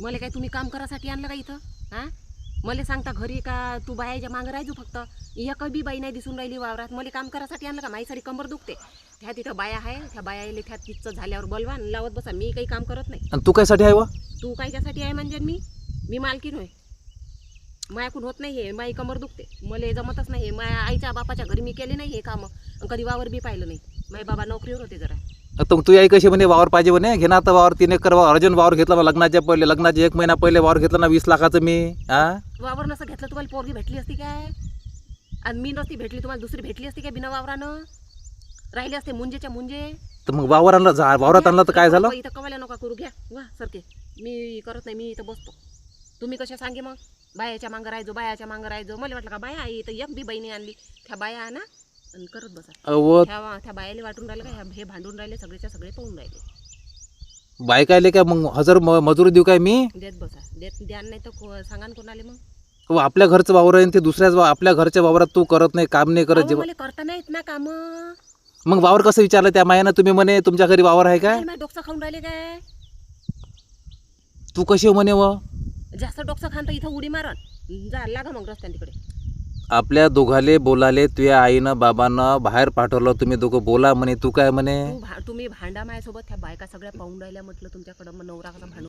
मला काय तुम्ही काम करासाठी आणलं का इथं? हां, मला सांगता घरी का तू बायाच्या मागं राहायचो फक्त. एक बी बाई नाही दिसून राहिली वावरात. मला काम करासाठी आणलं का? माझी सारी कंबर दुखते. त्या तिथं बाया आहे, त्या बायाले त्या तिचं झाल्यावर बोलवा आणि लावत बसा. मी काही काम करत नाही. आणि तू कायसाठी आहे व? तू कायच्यासाठी आहे म्हणजे? मी मालकीन होय. मायाकून होत नाही हे. माझी कंबर दुखते. मला जमतच नाही हे. माझ्या आईच्या बापाच्या घरी मी केले नाही हे कामं. कधी वावर बी पाहिलं नाही. माझे बाबा नोकरीवर होते जरा. तर तू आई कशी म्हणे वावर पाहिजे म्हणे, घे ना आता वावर 3 एकर वावर. अर्जंट वावर घेतला मग लग्नाच्या पहिले, लग्नाचे 1 महिना पहिले वावर घेतला ना 20 लाखाचं मी. वावर नसं घेतलं तुम्हाला पोरगी भेटली असती काय? आणि मी नसती भेटली तुम्हाला दुसरी भेटली असती काय? बिना वावरानं राहिले असते मुंजेच्या मुंजे. तर मग वावर आणला, वावरात आणला तर काय झालं? इथं कवायला नका करू. घ्या वा सरके. मी करत नाही. मी इथं बसतो. तुम्ही कशा सांगे मग? बायाच्या मागं राहायचो, बायाच्या मागं राहायचो. मला वाटलं का बाया आई इथं एक बी बाईने आणली. त्या बाया आणा आणि करत बसा. त्या बायाले वाटून राहिले का? हे भांडून राहिले, सगळेच्या सगळे पाहून राहिले. बायकायले काय मग 1000 मजुरी देऊ काय मी? देत बसा. द्या नाही तर सांगा कोणाले मग. आपल्या घरचं वावर आहे ते दुसऱ्याच आपल्या घरच्या वावरात तू करत नाही, काम नाही करत. मला करता नाही येत ना काम. मग वावर कसं विचारलं त्या मायानं? तुम्ही म्हणे तुमच्या घरी वावर आहे काय? माझ्या डोकं खाऊन राहिले काय? तू कशी म्हणे व? जास्त डोकं खान तर इथं उडी मारन. जा लागा मग रस्त्याने तिकडे. आपल्या दोघाले बोलाले तुझ्या आईनं बाबानं बाहेर पाठवलं, तुम्ही दोघं बोला म्हणे. तू काय म्हणे? तुम्ही भांडा माझ्यासोबत. त्या बायका सगळ्या पाहून राहिल्या म्हटलं तुमच्याकडं. मग नवरा कसा भांडू